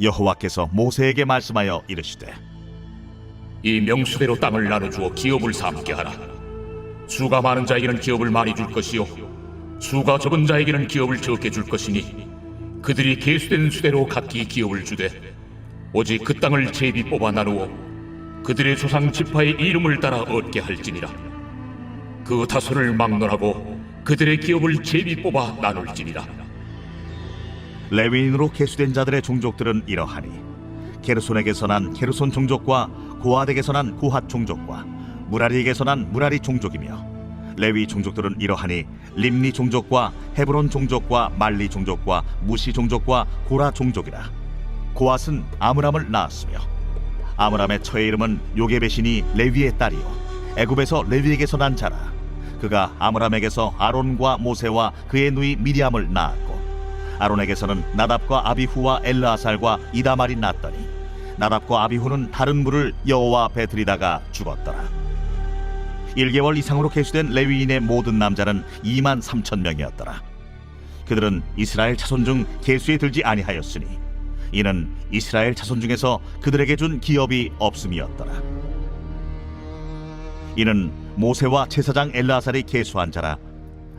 여호와께서 모세에게 말씀하여 이르시되 이 명수대로 땅을 나눠주어 기업을 삼게 하라. 수가 많은 자에게는 기업을 많이 줄 것이요 수가 적은 자에게는 기업을 적게 줄 것이니 그들이 계수된 수대로 각기 기업을 주되 오직 그 땅을 제비 뽑아 나누어 그들의 조상 지파의 이름을 따라 얻게 할지니라. 그 다소를 막론하고 그들의 기업을 제비 뽑아 나눌지니라. 레위인으로 계수된 자들의 종족들은 이러하니 게르손에게서 난 게르손 종족과 고핫에게서 난 고핫 종족과 무라리에게서 난 무라리 종족이며 레위 종족들은 이러하니 림니 종족과 헤브론 종족과 말리 종족과 무시 종족과 고라 종족이라. 고핫은 아므람을 낳았으며 아므람의 처의 이름은 요게벳이니 레위의 딸이요 애굽에서 레위에게서 난 자라. 그가 아므람에게서 아론과 모세와 그의 누이 미리암을 낳았고 아론에게서는 나답과 아비후와 엘르아살과 이다말이 낳았더니 나답과 아비후는 다른 물을 여호와 앞에 들이다가 죽었더라. 1개월 이상으로 계수된 레위인의 모든 남자는 2만 3천 명이었더라. 그들은 이스라엘 자손 중 계수에 들지 아니하였으니 이는 이스라엘 자손 중에서 그들에게 준 기업이 없음이었더라. 이는 모세와 제사장 엘르아살이 계수한 자라.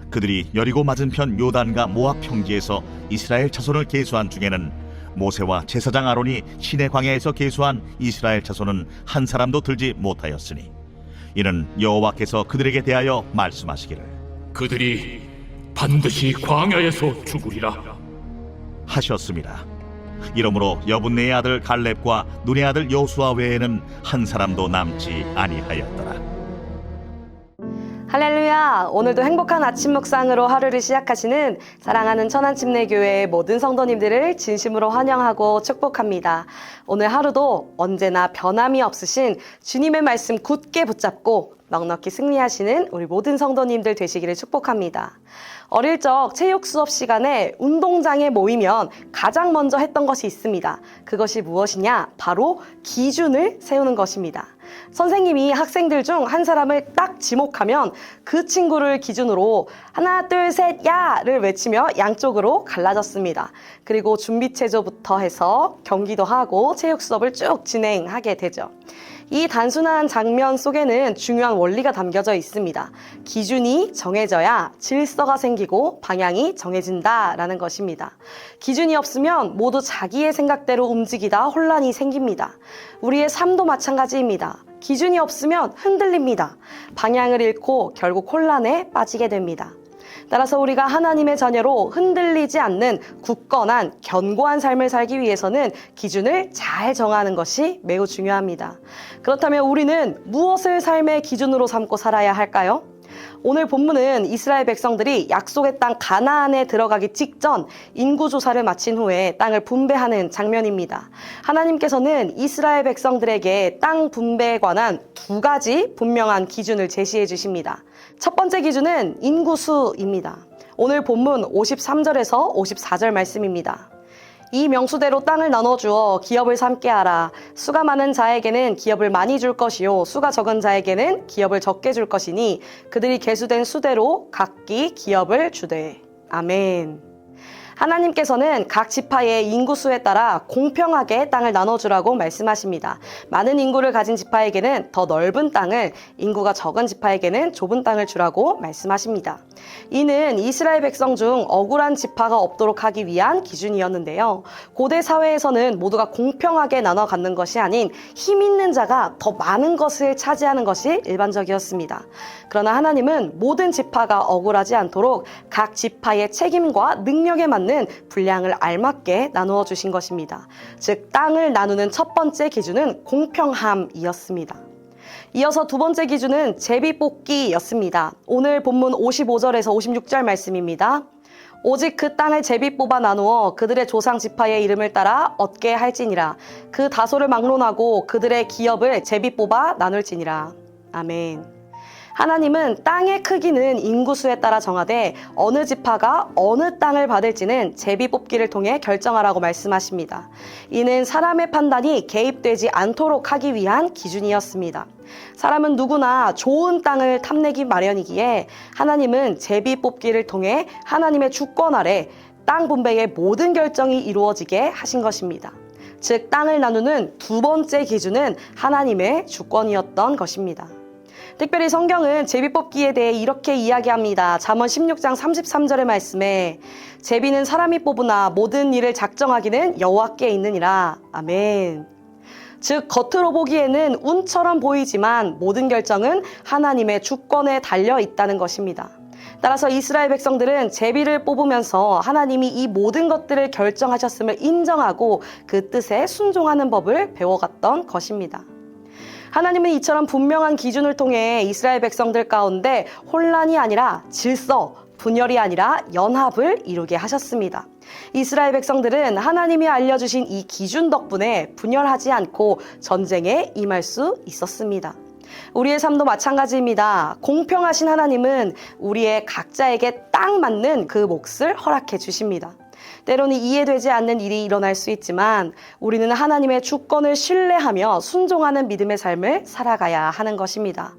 그들이 여리고 맞은편 요단과 모압 평지에서 이스라엘 자손을 계수한 중에는 모세와 제사장 아론이 시내 광야에서 계수한 이스라엘 자손은 한 사람도 들지 못하였으니 이는 여호와께서 그들에게 대하여 말씀하시기를 그들이 반드시 광야에서 죽으리라 하셨습니다. 이러므로 여분네의 아들 갈렙과 눈의 아들 여호수아 외에는 한 사람도 남지 아니하였더라. 할렐루야! 오늘도 행복한 아침 묵상으로 하루를 시작하시는 사랑하는 천안침례교회의 모든 성도님들을 진심으로 환영하고 축복합니다. 오늘 하루도 언제나 변함이 없으신 주님의 말씀 굳게 붙잡고 넉넉히 승리하시는 우리 모든 성도님들 되시기를 축복합니다. 어릴 적 체육 수업 시간에 운동장에 모이면 가장 먼저 했던 것이 있습니다. 그것이 무엇이냐? 바로 기준을 세우는 것입니다. 선생님이 학생들 중 한 사람을 딱 지목하면 그 친구를 기준으로 하나 둘 셋 야를 외치며 양쪽으로 갈라졌습니다. 그리고 준비체조부터 해서 경기도 하고 체육 수업을 쭉 진행하게 되죠. 이 단순한 장면 속에는 중요한 원리가 담겨져 있습니다. 기준이 정해져야 질서가 생기고 방향이 정해진다라는 것입니다. 기준이 없으면 모두 자기의 생각대로 움직이다 혼란이 생깁니다. 우리의 삶도 마찬가지입니다. 기준이 없으면 흔들립니다. 방향을 잃고 결국 혼란에 빠지게 됩니다. 따라서 우리가 하나님의 자녀로 흔들리지 않는 굳건한 견고한 삶을 살기 위해서는 기준을 잘 정하는 것이 매우 중요합니다. 그렇다면 우리는 무엇을 삶의 기준으로 삼고 살아야 할까요? 오늘 본문은 이스라엘 백성들이 약속의 땅 가나안에 들어가기 직전 인구조사를 마친 후에 땅을 분배하는 장면입니다. 하나님께서는 이스라엘 백성들에게 땅 분배에 관한 두 가지 분명한 기준을 제시해 주십니다. 첫 번째 기준은 인구수입니다. 오늘 본문 53절에서 54절 말씀입니다. 이 명수대로 땅을 나눠주어 기업을 삼게 하라. 수가 많은 자에게는 기업을 많이 줄 것이요 수가 적은 자에게는 기업을 적게 줄 것이니 그들이 계수된 수대로 각기 기업을 주되. 아멘. 하나님께서는 각 지파의 인구수에 따라 공평하게 땅을 나눠주라고 말씀하십니다. 많은 인구를 가진 지파에게는 더 넓은 땅을, 인구가 적은 지파에게는 좁은 땅을 주라고 말씀하십니다. 이는 이스라엘 백성 중 억울한 지파가 없도록 하기 위한 기준이었는데요. 고대 사회에서는 모두가 공평하게 나눠 갖는 것이 아닌 힘 있는 자가 더 많은 것을 차지하는 것이 일반적이었습니다. 그러나 하나님은 모든 지파가 억울하지 않도록 각 지파의 책임과 능력에 맞는 분량을 알맞게 나누어 주신 것입니다. 즉 땅을 나누는 첫 번째 기준은 공평함이었습니다. 이어서 두 번째 기준은 제비뽑기였습니다. 오늘 본문 55절에서 56절 말씀입니다. 오직 그 땅을 제비 뽑아 나누어 그들의 조상 지파의 이름을 따라 얻게 할지니라. 그 다소를 막론하고 그들의 기업을 제비 뽑아 나눌지니라. 아멘. 하나님은 땅의 크기는 인구수에 따라 정하되 어느 지파가 어느 땅을 받을지는 제비 뽑기를 통해 결정하라고 말씀하십니다. 이는 사람의 판단이 개입되지 않도록 하기 위한 기준이었습니다. 사람은 누구나 좋은 땅을 탐내기 마련이기에 하나님은 제비 뽑기를 통해 하나님의 주권 아래 땅 분배의 모든 결정이 이루어지게 하신 것입니다. 즉 땅을 나누는 두 번째 기준은 하나님의 주권이었던 것입니다. 특별히 성경은 제비 뽑기에 대해 이렇게 이야기합니다. 잠언 16장 33절의 말씀에 제비는 사람이 뽑으나 모든 일을 작정하기는 여호와께 있느니라. 아멘. 즉 겉으로 보기에는 운처럼 보이지만 모든 결정은 하나님의 주권에 달려 있다는 것입니다. 따라서 이스라엘 백성들은 제비를 뽑으면서 하나님이 이 모든 것들을 결정하셨음을 인정하고 그 뜻에 순종하는 법을 배워갔던 것입니다. 하나님은 이처럼 분명한 기준을 통해 이스라엘 백성들 가운데 혼란이 아니라 질서, 분열이 아니라 연합을 이루게 하셨습니다. 이스라엘 백성들은 하나님이 알려주신 이 기준 덕분에 분열하지 않고 전쟁에 임할 수 있었습니다. 우리의 삶도 마찬가지입니다. 공평하신 하나님은 우리의 각자에게 딱 맞는 그 몫을 허락해 주십니다. 때로는 이해되지 않는 일이 일어날 수 있지만 우리는 하나님의 주권을 신뢰하며 순종하는 믿음의 삶을 살아가야 하는 것입니다.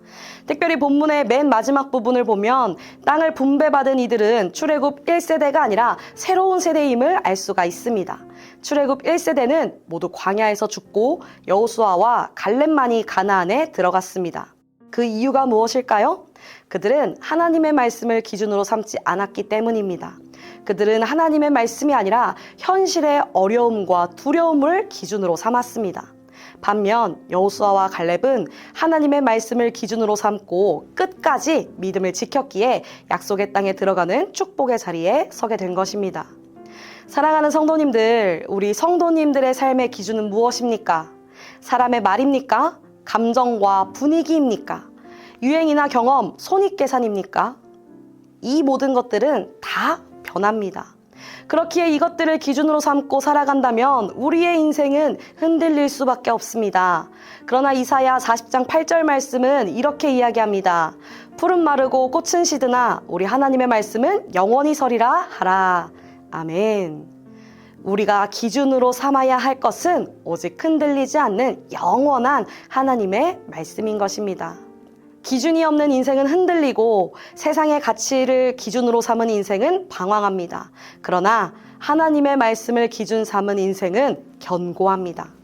특별히 본문의 맨 마지막 부분을 보면 땅을 분배받은 이들은 출애굽 1세대가 아니라 새로운 세대임을 알 수가 있습니다. 출애굽 1세대는 모두 광야에서 죽고 여호수아와 갈렙만이 가나안에 들어갔습니다. 그 이유가 무엇일까요? 그들은 하나님의 말씀을 기준으로 삼지 않았기 때문입니다. 그들은 하나님의 말씀이 아니라 현실의 어려움과 두려움을 기준으로 삼았습니다. 반면 여호수아와 갈렙은 하나님의 말씀을 기준으로 삼고 끝까지 믿음을 지켰기에 약속의 땅에 들어가는 축복의 자리에 서게 된 것입니다. 사랑하는 성도님들, 우리 성도님들의 삶의 기준은 무엇입니까? 사람의 말입니까? 감정과 분위기입니까? 유행이나 경험, 손익계산입니까? 이 모든 것들은 다 변합니다. 그렇기에 이것들을 기준으로 삼고 살아간다면 우리의 인생은 흔들릴 수밖에 없습니다. 그러나 이사야 40장 8절 말씀은 이렇게 이야기합니다. 풀은 마르고 꽃은 시드나 우리 하나님의 말씀은 영원히 서리라 하라. 아멘. 우리가 기준으로 삼아야 할 것은 오직 흔들리지 않는 영원한 하나님의 말씀인 것입니다. 기준이 없는 인생은 흔들리고 세상의 가치를 기준으로 삼은 인생은 방황합니다. 그러나 하나님의 말씀을 기준 삼은 인생은 견고합니다.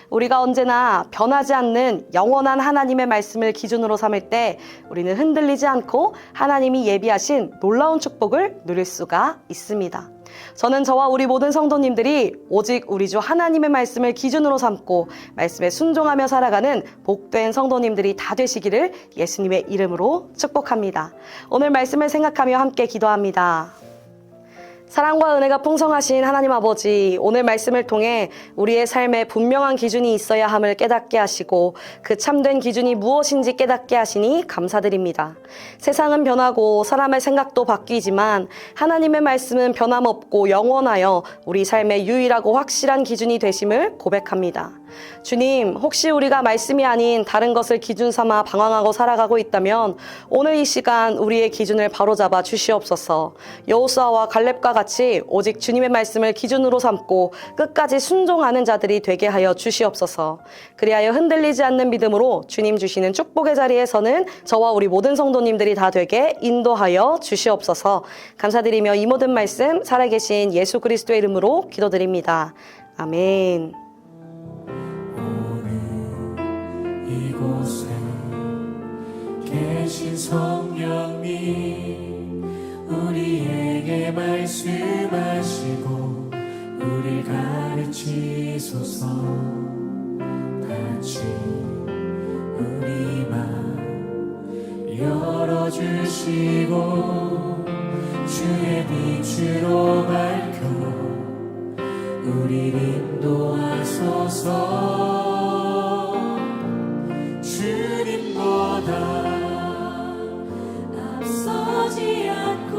우리가 언제나 변하지 않는 영원한 하나님의 말씀을 기준으로 삼을 때 우리는 흔들리지 않고 하나님이 예비하신 놀라운 축복을 누릴 수가 있습니다. 저는 저와 우리 모든 성도님들이 오직 우리 주 하나님의 말씀을 기준으로 삼고 말씀에 순종하며 살아가는 복된 성도님들이 다 되시기를 예수님의 이름으로 축복합니다. 오늘 말씀을 생각하며 함께 기도합니다. 사랑과 은혜가 풍성하신 하나님 아버지, 오늘 말씀을 통해 우리의 삶에 분명한 기준이 있어야 함을 깨닫게 하시고 그 참된 기준이 무엇인지 깨닫게 하시니 감사드립니다. 세상은 변하고 사람의 생각도 바뀌지만 하나님의 말씀은 변함없고 영원하여 우리 삶의 유일하고 확실한 기준이 되심을 고백합니다. 주님, 혹시 우리가 말씀이 아닌 다른 것을 기준 삼아 방황하고 살아가고 있다면 오늘 이 시간 우리의 기준을 바로잡아 주시옵소서. 여호수아와 갈렙과 같이 오직 주님의 말씀을 기준으로 삼고 끝까지 순종하는 자들이 되게 하여 주시옵소서. 그리하여 흔들리지 않는 믿음으로 주님 주시는 축복의 자리에 서는 저와 우리 모든 성도님들이 다 되게 인도하여 주시옵소서. 감사드리며 이 모든 말씀 살아계신 예수 그리스도의 이름으로 기도드립니다. 아멘. 이곳에 계신 성령님 우리에게 말씀하시고 우리 가르치소서. 같이 우리 맘 열어주시고 주의 빛으로 밝혀 우리를 인도하소서. 주님보다 앞서지 않고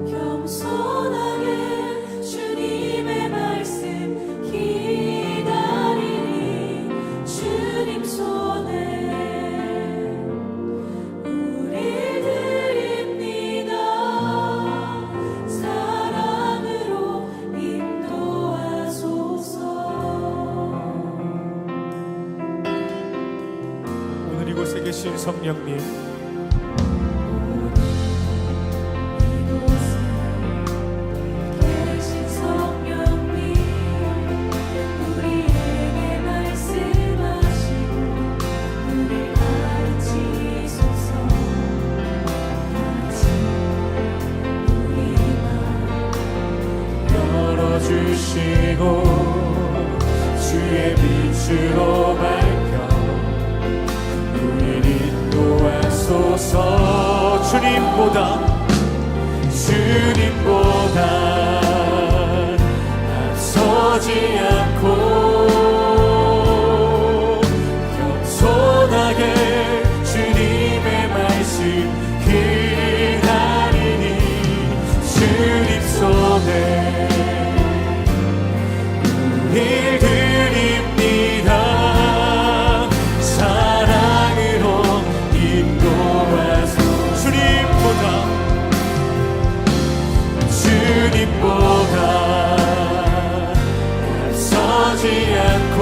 겸손하게 주님의 말씀 기다리니 주님 손에 우리 드립니다. 사랑으로 인도하소서. 오늘 이곳에 계신 성령님, 계신 성령님 비추시고 주의 빛으로 밝혀 우리를 인도하소서. 주님보다 앞서지 않고 겸손하게 주님의 말씀 기다리니 주님 손에 우릴 드립니다. 사랑으로 인도하소. 주님보다 앞서지 않고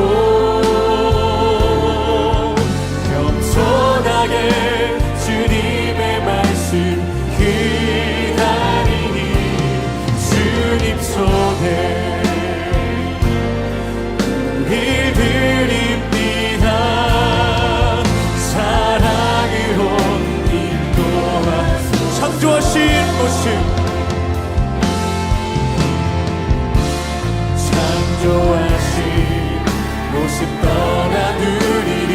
겸손하게 주님의 말씀 기다리니 주님 손에 우릴 드립니다. 사랑으로 인도하소. 창조하신 모습 창조하신 모습 떠나누리를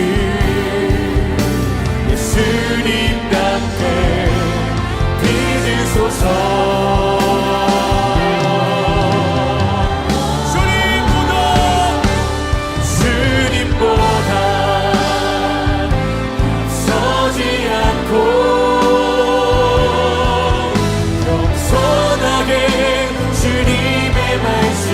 예수님답게 빚으소서. 주님보다 앞서지 않고 겸손하게 주님의 말씀